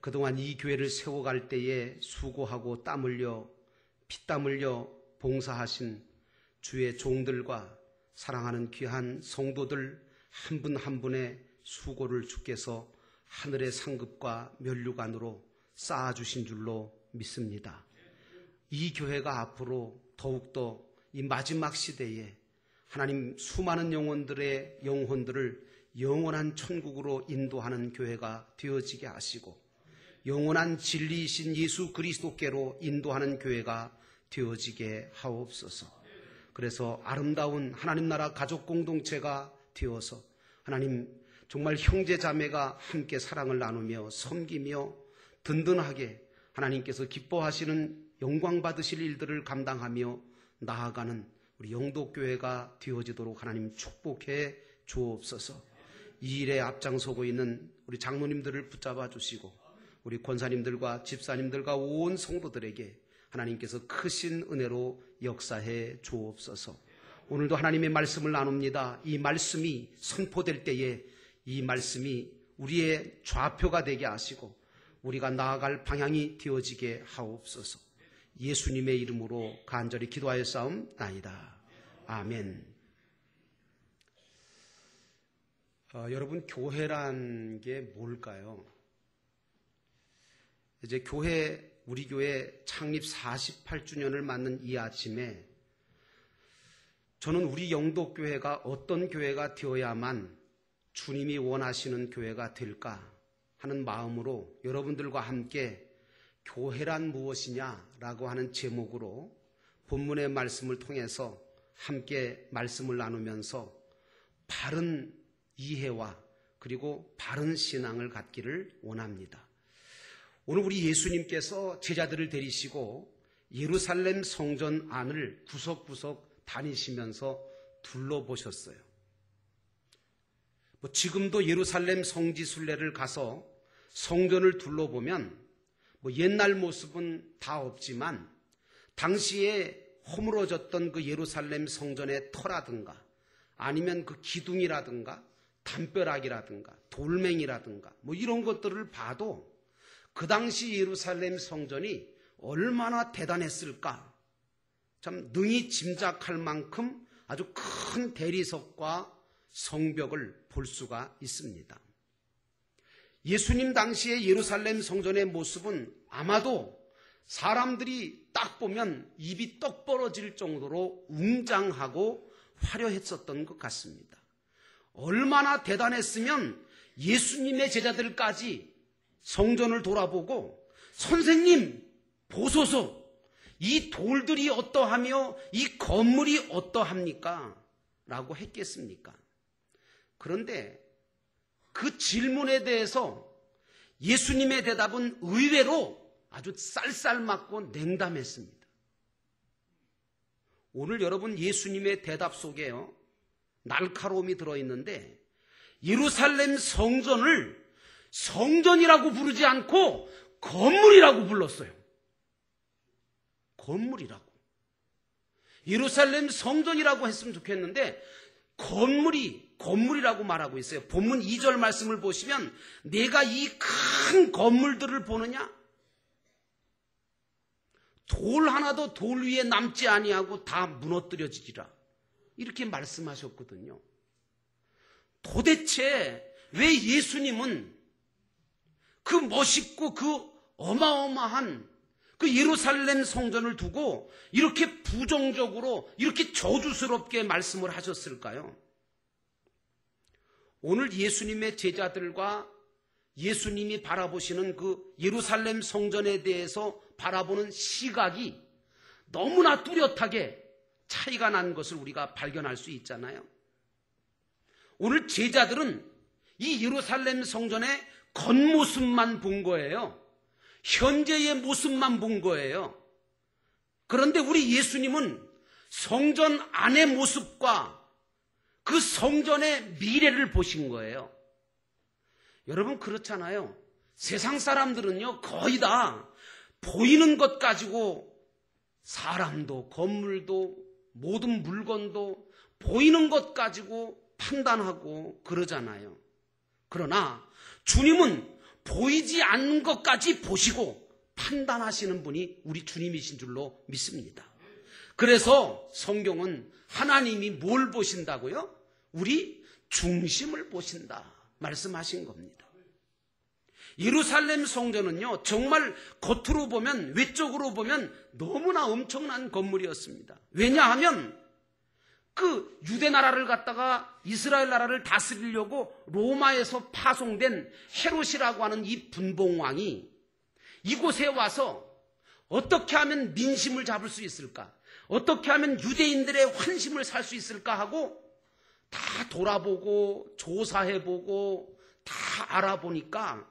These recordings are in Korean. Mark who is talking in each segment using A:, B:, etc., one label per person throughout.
A: 그동안 이 교회를 세워갈 때에 수고하고 땀 흘려 피땀 흘려 봉사하신 주의 종들과 사랑하는 귀한 성도들 한 분 한 분의 수고를 주께서 하늘의 상급과 면류관으로 쌓아주신 줄로 믿습니다. 이 교회가 앞으로 더욱더 이 마지막 시대에 하나님 수많은 영혼들의 영혼들을 영원한 천국으로 인도하는 교회가 되어지게 하시고 영원한 진리이신 예수 그리스도께로 인도하는 교회가 되어지게 하옵소서. 그래서 아름다운 하나님 나라 가족 공동체가 되어서 하나님 정말 형제 자매가 함께 사랑을 나누며 섬기며 든든하게 하나님께서 기뻐하시는 영광 받으실 일들을 감당하며 나아가는 우리 영도교회가 되어지도록 하나님 축복해 주옵소서. 이 일에 앞장서고 있는 우리 장로님들을 붙잡아 주시고 우리 권사님들과 집사님들과 온 성도들에게 하나님께서 크신 은혜로 역사해 주옵소서. 오늘도 하나님의 말씀을 나눕니다. 이 말씀이 선포될 때에 이 말씀이 우리의 좌표가 되게 하시고 우리가 나아갈 방향이 되어지게 하옵소서. 예수님의 이름으로 간절히 기도하였사옵나이다. 아멘. 여러분, 교회란 게 뭘까요? 이제 우리 교회 창립 48주년을 맞는 이 아침에 저는 우리 영도교회가 어떤 교회가 되어야만 주님이 원하시는 교회가 될까 하는 마음으로 여러분들과 함께 교회란 무엇이냐라고 하는 제목으로 본문의 말씀을 통해서 함께 말씀을 나누면서 바른 이해와 그리고 바른 신앙을 갖기를 원합니다. 오늘 우리 예수님께서 제자들을 데리시고 예루살렘 성전 안을 구석구석 다니시면서 둘러보셨어요. 지금도 예루살렘 성지순례를 가서 성전을 둘러보면 옛날 모습은 다 없지만 당시에 허물어졌던 그 예루살렘 성전의 터라든가 아니면 그 기둥이라든가 담벼락이라든가 돌멩이라든가 이런 것들을 봐도 그 당시 예루살렘 성전이 얼마나 대단했을까 참 능히 짐작할 만큼 아주 큰 대리석과 성벽을 볼 수가 있습니다. 예수님 당시의 예루살렘 성전의 모습은 아마도 사람들이 딱 보면 입이 떡 벌어질 정도로 웅장하고 화려했었던 것 같습니다. 얼마나 대단했으면 예수님의 제자들까지 성전을 돌아보고 선생님 보소서, 이 돌들이 어떠하며 이 건물이 어떠합니까? 라고 했겠습니까? 그런데 그 질문에 대해서 예수님의 대답은 의외로 아주 쌀쌀맞고 냉담했습니다. 오늘 여러분 예수님의 대답 속에요 날카로움이 들어있는데 예루살렘 성전을 성전이라고 부르지 않고 건물이라고 불렀어요. 건물이라고. 예루살렘 성전이라고 했으면 좋겠는데 건물이라고 말하고 있어요. 본문 2절 말씀을 보시면 내가 이 큰 건물들을 보느냐? 돌 하나도 돌 위에 남지 아니하고 다 무너뜨려지리라. 이렇게 말씀하셨거든요. 도대체 왜 예수님은 그 멋있고 그 어마어마한 그 예루살렘 성전을 두고 이렇게 부정적으로 이렇게 저주스럽게 말씀을 하셨을까요? 오늘 예수님의 제자들과 예수님이 바라보시는 그 예루살렘 성전에 대해서 바라보는 시각이 너무나 뚜렷하게 차이가 난 것을 우리가 발견할 수 있잖아요. 오늘 제자들은 이 예루살렘 성전의 겉모습만 본 거예요. 현재의 모습만 본 거예요. 그런데 우리 예수님은 성전 안의 모습과 그 성전의 미래를 보신 거예요. 여러분 그렇잖아요. 세상 사람들은요 거의 다 보이는 것 가지고 사람도 건물도 모든 물건도 보이는 것 가지고 판단하고 그러잖아요. 그러나 주님은 보이지 않는 것까지 보시고 판단하시는 분이 우리 주님이신 줄로 믿습니다. 그래서 성경은 하나님이 뭘 보신다고요? 우리 중심을 보신다 말씀하신 겁니다. 예루살렘 성전은요, 정말 겉으로 보면, 외적으로 보면 너무나 엄청난 건물이었습니다. 왜냐하면 그 유대 나라를 갖다가 이스라엘 나라를 다스리려고 로마에서 파송된 헤롯이라고 하는 이 분봉왕이 이곳에 와서 어떻게 하면 민심을 잡을 수 있을까? 어떻게 하면 유대인들의 환심을 살 수 있을까 하고 다 돌아보고 조사해보고 다 알아보니까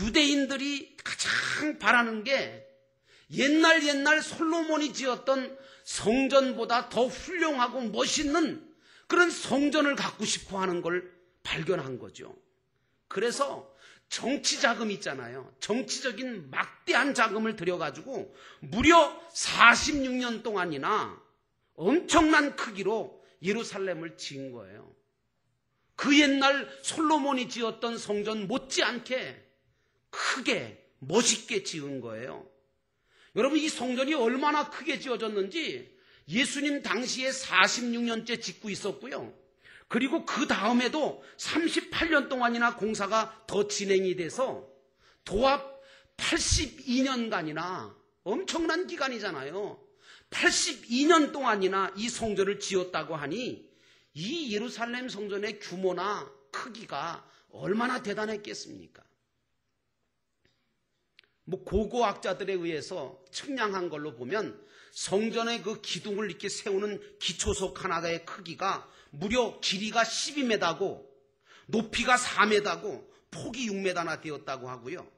A: 유대인들이 가장 바라는 게 옛날 솔로몬이 지었던 성전보다 더 훌륭하고 멋있는 그런 성전을 갖고 싶어 하는 걸 발견한 거죠. 그래서 정치 자금 있잖아요. 정치적인 막대한 자금을 들여가지고 무려 46년 동안이나 엄청난 크기로 예루살렘을 지은 거예요. 그 옛날 솔로몬이 지었던 성전 못지않게 크게 멋있게 지은 거예요. 여러분, 이 성전이 얼마나 크게 지어졌는지 예수님 당시에 46년째 짓고 있었고요. 그리고 그 다음에도 38년 동안이나 공사가 더 진행이 돼서 도합 82년간이나 엄청난 기간이잖아요. 82년 동안이나 이 성전을 지었다고 하니 이 예루살렘 성전의 규모나 크기가 얼마나 대단했겠습니까? 고고학자들에 의해서 측량한 걸로 보면 성전의 그 기둥을 이렇게 세우는 기초석 하나의 크기가 무려 길이가 12m고 높이가 4m고 폭이 6m나 되었다고 하고요.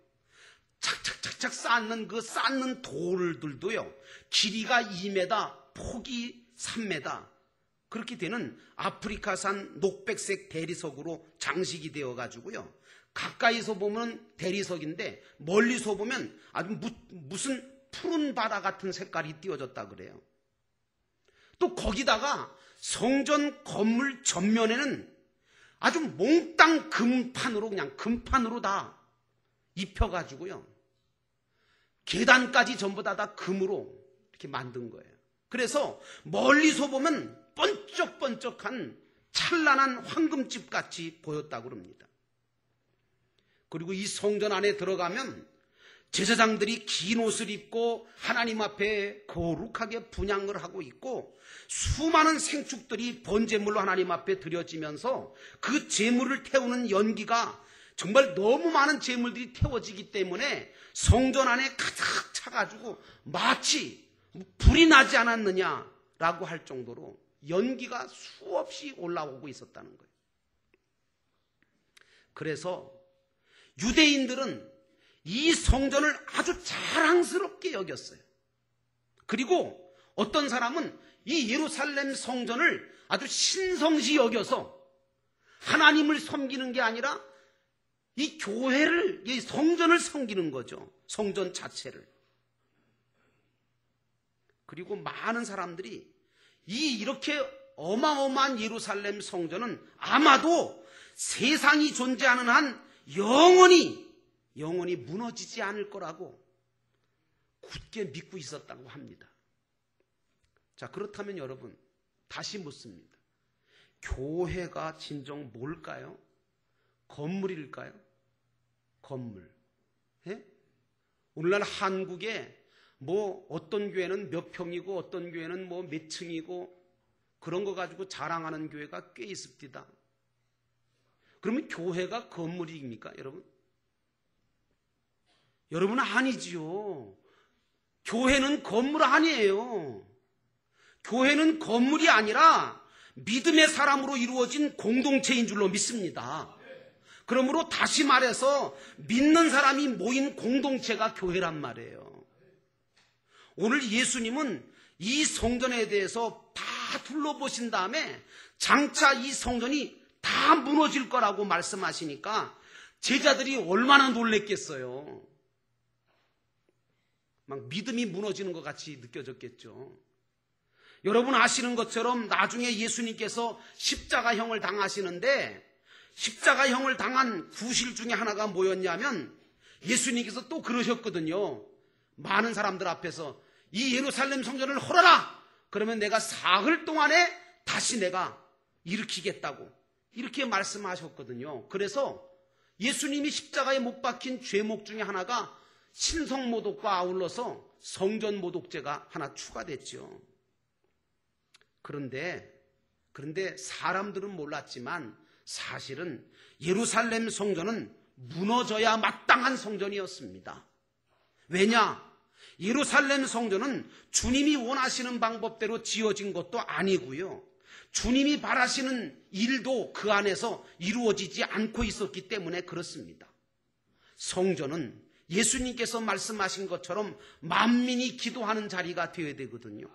A: 착착착착 쌓는 돌들도요, 길이가 2m, 폭이 3m. 그렇게 되는 아프리카산 녹백색 대리석으로 장식이 되어 가지고요. 가까이서 보면 대리석인데 멀리서 보면 아주 무슨 푸른 바다 같은 색깔이 띄어졌다 그래요. 또 거기다가 성전 건물 전면에는 아주 몽땅 금판으로, 그냥 금판으로 다 입혀가지고요. 계단까지 전부 다 금으로 이렇게 만든 거예요. 그래서 멀리서 보면 번쩍번쩍한 찬란한 황금집 같이 보였다고 합니다. 그리고 이 성전 안에 들어가면 제사장들이 긴 옷을 입고 하나님 앞에 거룩하게 분향을 하고 있고 수많은 생축들이 번제물로 하나님 앞에 드려지면서 그 제물을 태우는 연기가 정말 너무 많은 제물들이 태워지기 때문에 성전 안에 가득 차가지고 마치 불이 나지 않았느냐라고 할 정도로 연기가 수없이 올라오고 있었다는 거예요. 그래서 유대인들은 이 성전을 아주 자랑스럽게 여겼어요. 그리고 어떤 사람은 이 예루살렘 성전을 아주 신성시 여겨서 하나님을 섬기는 게 아니라 이 교회를, 이 성전을 섬기는 거죠. 성전 자체를. 그리고 많은 사람들이 이렇게 어마어마한 예루살렘 성전은 아마도 세상이 존재하는 한 영원히 무너지지 않을 거라고 굳게 믿고 있었다고 합니다. 자, 그렇다면 여러분, 다시 묻습니다. 교회가 진정 뭘까요? 건물일까요? 건물. 예? 오늘날 한국에 어떤 교회는 몇 평이고 어떤 교회는 몇 층이고 그런 거 가지고 자랑하는 교회가 꽤 있습니다. 그러면 교회가 건물입니까, 여러분? 여러분은 아니지요. 교회는 건물 아니에요. 교회는 건물이 아니라 믿음의 사람으로 이루어진 공동체인 줄로 믿습니다. 그러므로 다시 말해서 믿는 사람이 모인 공동체가 교회란 말이에요. 오늘 예수님은 이 성전에 대해서 다 둘러보신 다음에 장차 이 성전이 다 무너질 거라고 말씀하시니까 제자들이 얼마나 놀랬겠어요. 막 믿음이 무너지는 것 같이 느껴졌겠죠. 여러분 아시는 것처럼 나중에 예수님께서 십자가형을 당하시는데 십자가형을 당한 구실 중에 하나가 뭐였냐면 예수님께서 또 그러셨거든요. 많은 사람들 앞에서 이 예루살렘 성전을 헐어라! 그러면 내가 사흘 동안에 다시 내가 일으키겠다고 이렇게 말씀하셨거든요. 그래서 예수님이 십자가에 못 박힌 죄목 중에 하나가 신성모독과 아울러서 성전모독죄가 하나 추가됐죠. 그런데 사람들은 몰랐지만 사실은 예루살렘 성전은 무너져야 마땅한 성전이었습니다. 왜냐? 예루살렘 성전은 주님이 원하시는 방법대로 지어진 것도 아니고요. 주님이 바라시는 일도 그 안에서 이루어지지 않고 있었기 때문에 그렇습니다. 성전은 예수님께서 말씀하신 것처럼 만민이 기도하는 자리가 되어야 되거든요.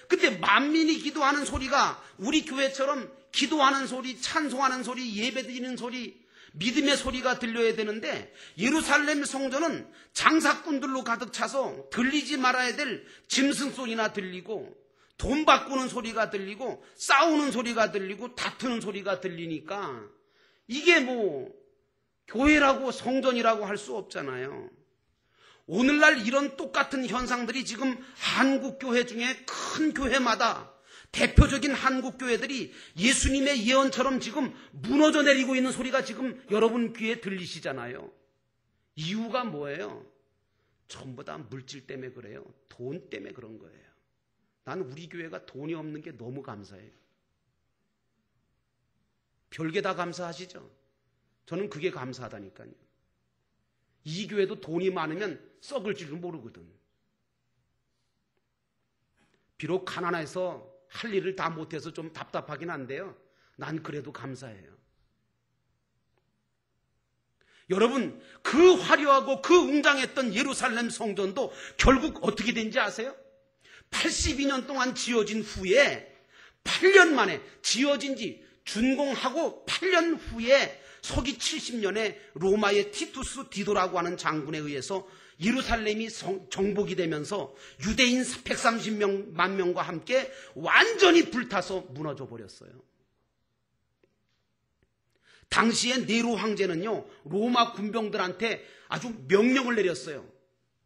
A: 근데 만민이 기도하는 소리가 우리 교회처럼 기도하는 소리, 찬송하는 소리, 예배드리는 소리, 믿음의 소리가 들려야 되는데 예루살렘 성전은 장사꾼들로 가득 차서 들리지 말아야 될 짐승 소리나 들리고 돈 바꾸는 소리가 들리고 싸우는 소리가 들리고 다투는 소리가 들리니까 이게 뭐 교회라고 성전이라고 할 수 없잖아요. 오늘날 이런 똑같은 현상들이 지금 한국 교회 중에 큰 교회마다 대표적인 한국 교회들이 예수님의 예언처럼 지금 무너져 내리고 있는 소리가 지금 여러분 귀에 들리시잖아요. 이유가 뭐예요? 전부 다 물질 때문에 그래요. 돈 때문에 그런 거예요. 나는 우리 교회가 돈이 없는 게 너무 감사해요. 별게 다 감사하시죠? 저는 그게 감사하다니까요. 이 교회도 돈이 많으면 썩을 줄은 모르거든. 비록 가난해서 할 일을 다 못해서 좀 답답하긴 한데요. 난 그래도 감사해요. 여러분, 그 화려하고 그 웅장했던 예루살렘 성전도 결국 어떻게 된지 아세요? 82년 동안 지어진 후에 8년 만에 지어진 지 준공하고 8년 후에 서기 70년에 로마의 티투스 디도라고 하는 장군에 의해서 예루살렘이 정복이 되면서 유대인 130만 명과 함께 완전히 불타서 무너져 버렸어요. 당시에 네로 황제는요, 로마 군병들한테 아주 명령을 내렸어요.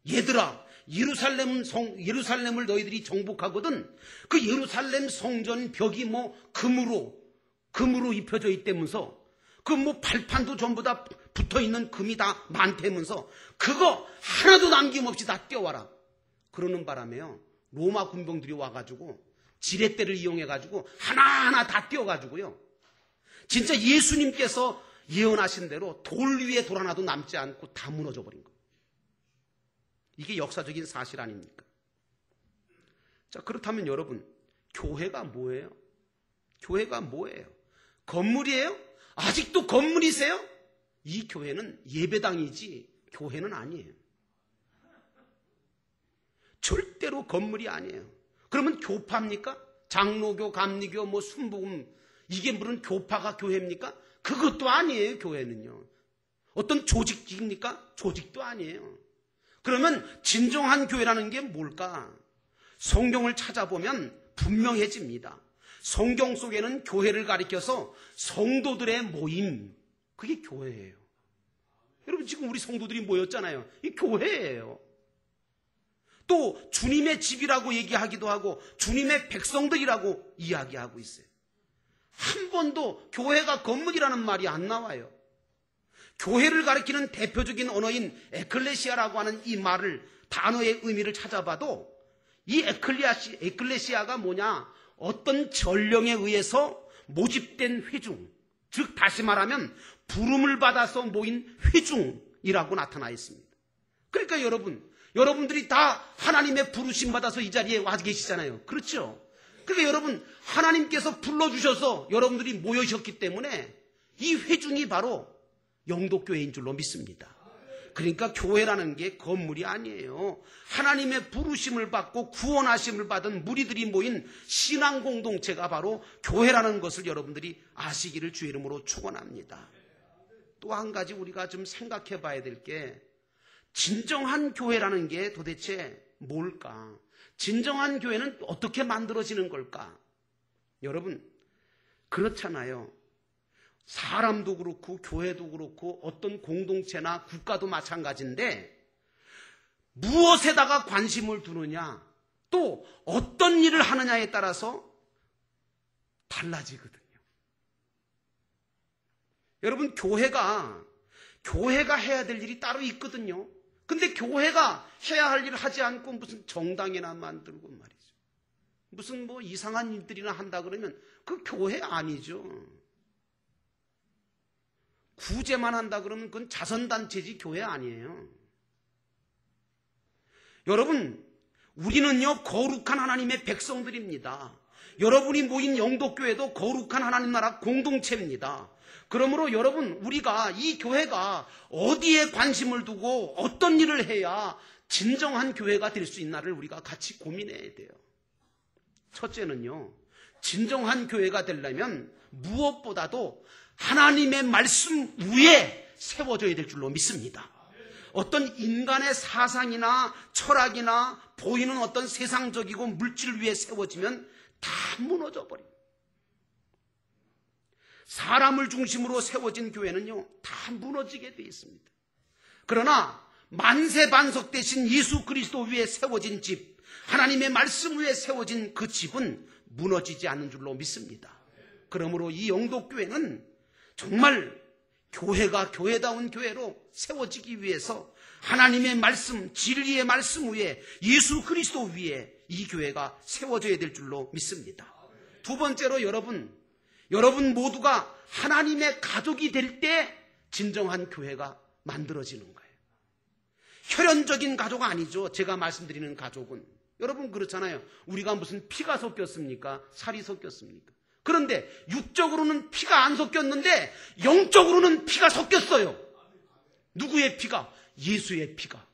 A: 얘들아, 예루살렘을 너희들이 정복하거든 그 예루살렘 성전 벽이 뭐 금으로 입혀져 있다면서 그 뭐 발판도 전부 다 붙어있는 금이 다 많다면서 그거 하나도 남김없이 다 떼어와라. 그러는 바람에요, 로마 군병들이 와가지고 지렛대를 이용해가지고 하나하나 다 떼어가지고요, 진짜 예수님께서 예언하신 대로 돌 위에 돌 하나도 남지 않고 다 무너져 버린 거예요. 이게 역사적인 사실 아닙니까? 자, 그렇다면 여러분, 교회가 뭐예요? 교회가 뭐예요? 건물이에요? 아직도 건물이세요? 이 교회는 예배당이지 교회는 아니에요. 절대로 건물이 아니에요. 그러면 교파입니까? 장로교, 감리교, 뭐 순복음, 이게 무슨 교파가 교회입니까? 그것도 아니에요. 교회는요. 어떤 조직입니까? 조직도 아니에요. 그러면 진정한 교회라는 게 뭘까? 성경을 찾아보면 분명해집니다. 성경 속에는 교회를 가리켜서 성도들의 모임, 그게 교회예요. 여러분, 지금 우리 성도들이 모였잖아요. 이게 교회예요. 또 주님의 집이라고 얘기하기도 하고 주님의 백성들이라고 이야기하고 있어요. 한 번도 교회가 건물이라는 말이 안 나와요. 교회를 가리키는 대표적인 언어인 에클레시아라고 하는 이 말을, 단어의 의미를 찾아봐도 이 에클레시아가 뭐냐? 어떤 전령에 의해서 모집된 회중, 즉 다시 말하면 부름을 받아서 모인 회중이라고 나타나 있습니다. 그러니까 여러분들이 다 하나님의 부르심 받아서 이 자리에 와 계시잖아요. 그렇죠? 그러니까 여러분, 하나님께서 불러주셔서 여러분들이 모여셨기 때문에 이 회중이 바로 영도교회인 줄로 믿습니다. 그러니까 교회라는 게 건물이 아니에요. 하나님의 부르심을 받고 구원하심을 받은 무리들이 모인 신앙 공동체가 바로 교회라는 것을 여러분들이 아시기를 주의 이름으로 축원합니다. 또 한 가지 우리가 좀 생각해 봐야 될 게, 진정한 교회라는 게 도대체 뭘까? 진정한 교회는 어떻게 만들어지는 걸까? 여러분, 그렇잖아요. 사람도 그렇고 교회도 그렇고 어떤 공동체나 국가도 마찬가지인데 무엇에다가 관심을 두느냐 또 어떤 일을 하느냐에 따라서 달라지거든요. 여러분 교회가 해야 될 일이 따로 있거든요. 근데 교회가 해야 할 일을 하지 않고 무슨 정당이나 만들고 말이죠. 무슨 뭐 이상한 일들이나 한다 그러면 그 교회 아니죠. 구제만 한다 그러면 그건 자선단체지 교회 아니에요. 여러분, 우리는요 거룩한 하나님의 백성들입니다. 여러분이 모인 영도교회도 거룩한 하나님 나라 공동체입니다. 그러므로 여러분, 우리가 이 교회가 어디에 관심을 두고 어떤 일을 해야 진정한 교회가 될 수 있나를 우리가 같이 고민해야 돼요. 첫째는요, 진정한 교회가 되려면 무엇보다도 하나님의 말씀 위에 세워져야 될 줄로 믿습니다. 어떤 인간의 사상이나 철학이나 보이는 어떤 세상적이고 물질 위에 세워지면 다 무너져 버립니다. 사람을 중심으로 세워진 교회는요 다 무너지게 되어 있습니다. 그러나 만세반석 대신 예수 그리스도 위에 세워진 집, 하나님의 말씀 위에 세워진 그 집은 무너지지 않는 줄로 믿습니다. 그러므로 이 영도교회는 정말 교회가 교회다운 교회로 세워지기 위해서 하나님의 말씀, 진리의 말씀 위에 예수 그리스도 위에 이 교회가 세워져야 될 줄로 믿습니다. 두 번째로 여러분 모두가 하나님의 가족이 될 때 진정한 교회가 만들어지는 거예요. 혈연적인 가족 아니죠. 제가 말씀드리는 가족은. 여러분 그렇잖아요. 우리가 무슨 피가 섞였습니까? 살이 섞였습니까? 그런데 육적으로는 피가 안 섞였는데 영적으로는 피가 섞였어요. 누구의 피가? 예수의 피가.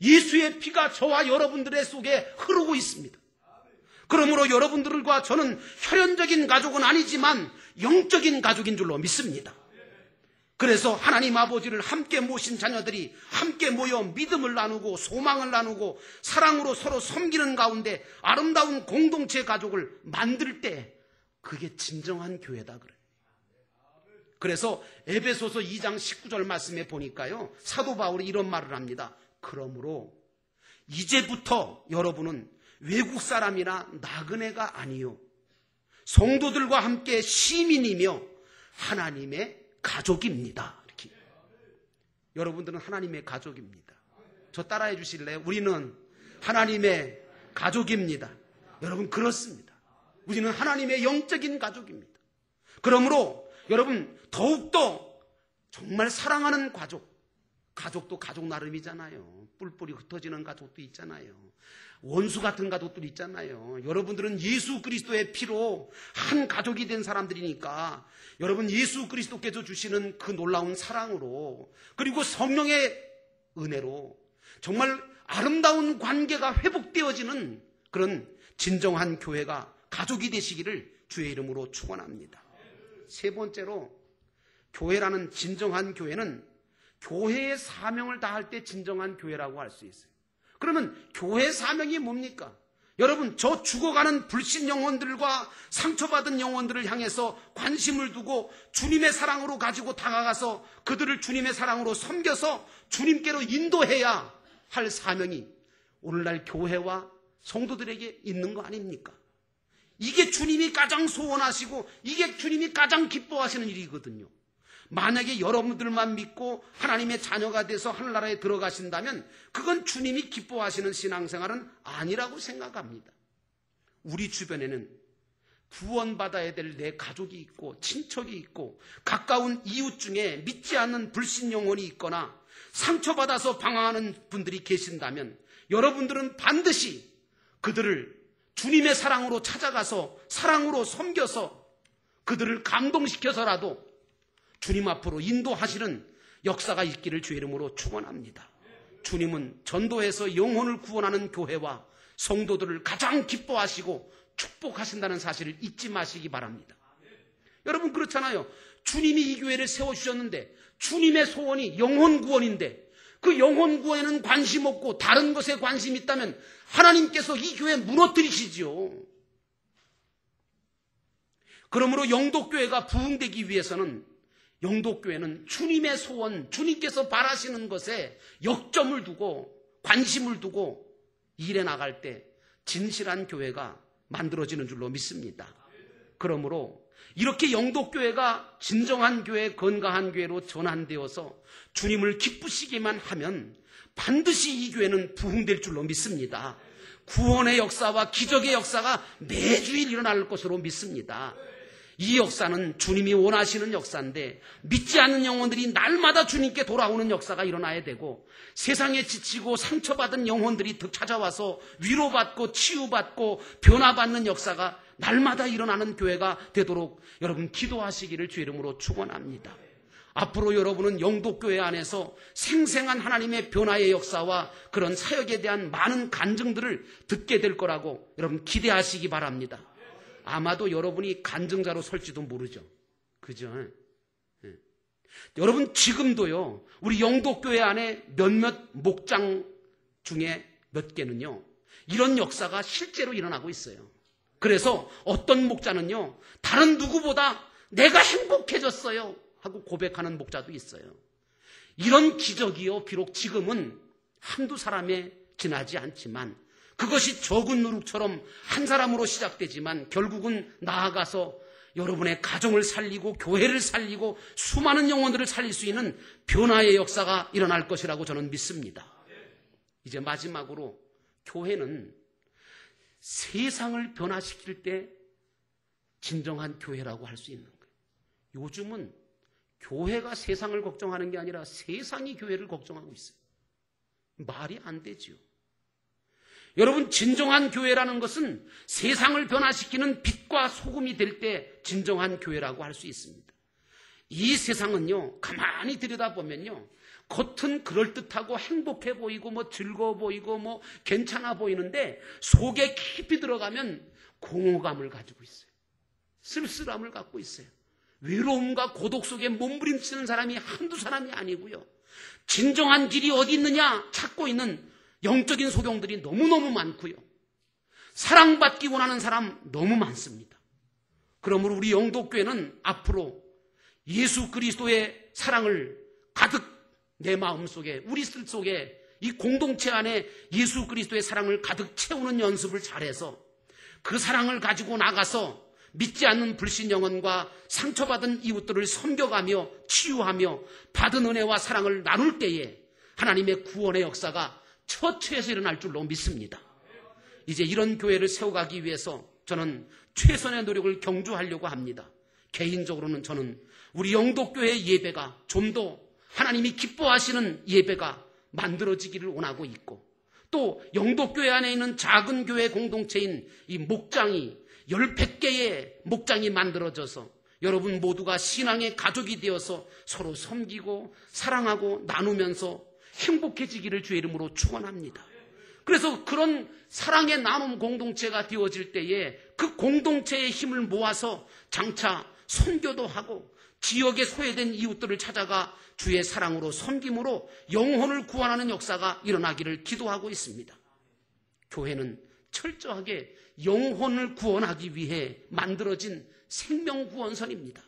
A: 예수의 피가 저와 여러분들의 속에 흐르고 있습니다. 그러므로 여러분들과 저는 혈연적인 가족은 아니지만 영적인 가족인 줄로 믿습니다. 그래서 하나님 아버지를 함께 모신 자녀들이 함께 모여 믿음을 나누고 소망을 나누고 사랑으로 서로 섬기는 가운데 아름다운 공동체 가족을 만들 때 그게 진정한 교회다 그래요. 그래서 에베소서 2장 19절 말씀에 보니까요, 사도 바울이 이런 말을 합니다. 그러므로 이제부터 여러분은 외국 사람이나 나그네가 아니요 성도들과 함께 시민이며 하나님의 가족입니다. 이렇게. 여러분들은 하나님의 가족입니다. 저 따라해 주실래요? 우리는 하나님의 가족입니다. 여러분 그렇습니다. 우리는 하나님의 영적인 가족입니다. 그러므로 여러분 더욱더 정말 사랑하는 가족도 가족 나름이잖아요. 뿔뿔이 흩어지는 가족도 있잖아요. 원수 같은 가족들 있잖아요. 여러분들은 예수 그리스도의 피로 한 가족이 된 사람들이니까 여러분 예수 그리스도께서 주시는 그 놀라운 사랑으로 그리고 성령의 은혜로 정말 아름다운 관계가 회복되어지는 그런 진정한 교회가 가족이 되시기를 주의 이름으로 축원합니다. 세 번째로 교회라는 진정한 교회는 교회의 사명을 다할 때 진정한 교회라고 할 수 있어요. 그러면 교회 사명이 뭡니까? 여러분 저 죽어가는 불신 영혼들과 상처받은 영혼들을 향해서 관심을 두고 주님의 사랑으로 가지고 다가가서 그들을 주님의 사랑으로 섬겨서 주님께로 인도해야 할 사명이 오늘날 교회와 성도들에게 있는 거 아닙니까? 이게 주님이 가장 소원하시고 이게 주님이 가장 기뻐하시는 일이거든요. 만약에 여러분들만 믿고 하나님의 자녀가 돼서 하늘나라에 들어가신다면 그건 주님이 기뻐하시는 신앙생활은 아니라고 생각합니다. 우리 주변에는 구원받아야 될 내 가족이 있고 친척이 있고 가까운 이웃 중에 믿지 않는 불신 영혼이 있거나 상처받아서 방황하는 분들이 계신다면 여러분들은 반드시 그들을 주님의 사랑으로 찾아가서 사랑으로 섬겨서 그들을 감동시켜서라도 주님 앞으로 인도하시는 역사가 있기를 주의 이름으로 축원합니다. 주님은 전도해서 영혼을 구원하는 교회와 성도들을 가장 기뻐하시고 축복하신다는 사실을 잊지 마시기 바랍니다. 여러분 그렇잖아요. 주님이 이 교회를 세워주셨는데 주님의 소원이 영혼 구원인데 그 영혼 구원에는 관심 없고 다른 것에 관심이 있다면 하나님께서 이 교회 무너뜨리시지요. 그러므로 영독교회가 부흥되기 위해서는 영독교회는 주님의 소원, 주님께서 바라시는 것에 역점을 두고 관심을 두고 일해 나갈 때 진실한 교회가 만들어지는 줄로 믿습니다. 그러므로 이렇게 영독교회가 진정한 교회, 건강한 교회로 전환되어서 주님을 기쁘시게만 하면 반드시 이 교회는 부흥될 줄로 믿습니다. 구원의 역사와 기적의 역사가 매주일 일어날 것으로 믿습니다. 이 역사는 주님이 원하시는 역사인데 믿지 않는 영혼들이 날마다 주님께 돌아오는 역사가 일어나야 되고 세상에 지치고 상처받은 영혼들이 찾아와서 위로받고 치유받고 변화받는 역사가 날마다 일어나는 교회가 되도록 여러분 기도하시기를 주의 이름으로 축원합니다. 앞으로 여러분은 영독교회 안에서 생생한 하나님의 변화의 역사와 그런 사역에 대한 많은 간증들을 듣게 될 거라고 여러분 기대하시기 바랍니다. 아마도 여러분이 간증자로 설지도 모르죠. 그죠? 네. 여러분 지금도요, 우리 영독교회 안에 몇몇 목장 중에 몇 개는요, 이런 역사가 실제로 일어나고 있어요. 그래서 어떤 목자는요, 다른 누구보다 내가 행복해졌어요 하고 고백하는 목자도 있어요. 이런 기적이요, 비록 지금은 한두 사람에 지나지 않지만 그것이 적은 누룩처럼 한 사람으로 시작되지만 결국은 나아가서 여러분의 가정을 살리고 교회를 살리고 수많은 영혼들을 살릴 수 있는 변화의 역사가 일어날 것이라고 저는 믿습니다. 이제 마지막으로 교회는 세상을 변화시킬 때 진정한 교회라고 할 수 있는 거예요. 요즘은 교회가 세상을 걱정하는 게 아니라 세상이 교회를 걱정하고 있어요. 말이 안 되지요. 여러분, 진정한 교회라는 것은 세상을 변화시키는 빛과 소금이 될 때 진정한 교회라고 할 수 있습니다. 이 세상은요, 가만히 들여다보면요, 겉은 그럴듯하고 행복해 보이고 뭐 즐거워 보이고 뭐 괜찮아 보이는데 속에 깊이 들어가면 공허감을 가지고 있어요. 쓸쓸함을 갖고 있어요. 외로움과 고독 속에 몸부림치는 사람이 한두 사람이 아니고요. 진정한 길이 어디 있느냐 찾고 있는 영적인 소경들이 너무너무 많고요. 사랑받기 원하는 사람 너무 많습니다. 그러므로 우리 영독교회는 앞으로 예수 그리스도의 사랑을 가득 내 마음속에, 우리 뜻 속에, 이 공동체 안에 예수 그리스도의 사랑을 가득 채우는 연습을 잘해서 그 사랑을 가지고 나가서 믿지 않는 불신 영혼과 상처받은 이웃들을 섬겨가며 치유하며 받은 은혜와 사랑을 나눌 때에 하나님의 구원의 역사가 처처에서 일어날 줄로 믿습니다. 이제 이런 교회를 세워가기 위해서 저는 최선의 노력을 경주하려고 합니다. 개인적으로는 저는 우리 영독교회의 예배가 좀 더 하나님이 기뻐하시는 예배가 만들어지기를 원하고 있고, 또 영독교회 안에 있는 작은 교회 공동체인 이 목장이 100개의 목장이 만들어져서 여러분 모두가 신앙의 가족이 되어서 서로 섬기고 사랑하고 나누면서 행복해지기를 주의 이름으로 축원합니다. 그래서 그런 사랑의 나눔 공동체가 되어질 때에 그 공동체의 힘을 모아서 장차 선교도 하고 지역에 소외된 이웃들을 찾아가 주의 사랑으로 섬김으로 영혼을 구원하는 역사가 일어나기를 기도하고 있습니다. 교회는 철저하게 영혼을 구원하기 위해 만들어진 생명구원선입니다.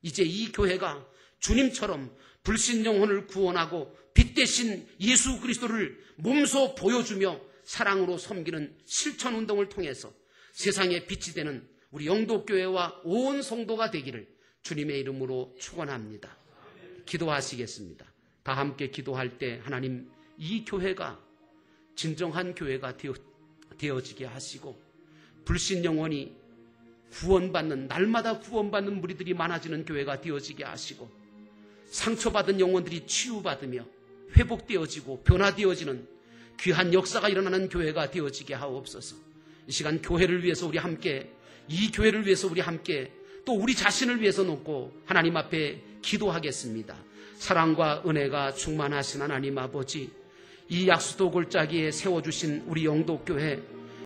A: 이제 이 교회가 주님처럼 불신 영혼을 구원하고 빛 대신 예수 그리스도를 몸소 보여주며 사랑으로 섬기는 실천운동을 통해서 세상에 빛이 되는 우리 영독교회와 온 성도가 되기를 주님의 이름으로 축원합니다. 기도하시겠습니다. 다 함께 기도할 때 하나님, 이 교회가 진정한 교회가 되어지게 하시고 불신 영혼이 구원받는, 날마다 구원받는 무리들이 많아지는 교회가 되어지게 하시고 상처받은 영혼들이 치유받으며 회복되어지고 변화되어지는 귀한 역사가 일어나는 교회가 되어지게 하옵소서. 이 시간 교회를 위해서 우리 함께, 이 교회를 위해서 우리 함께 또 우리 자신을 위해서 놓고 하나님 앞에 기도하겠습니다. 사랑과 은혜가 충만하신 하나님 아버지, 이 약수도 골짜기에 세워주신 우리 영독교회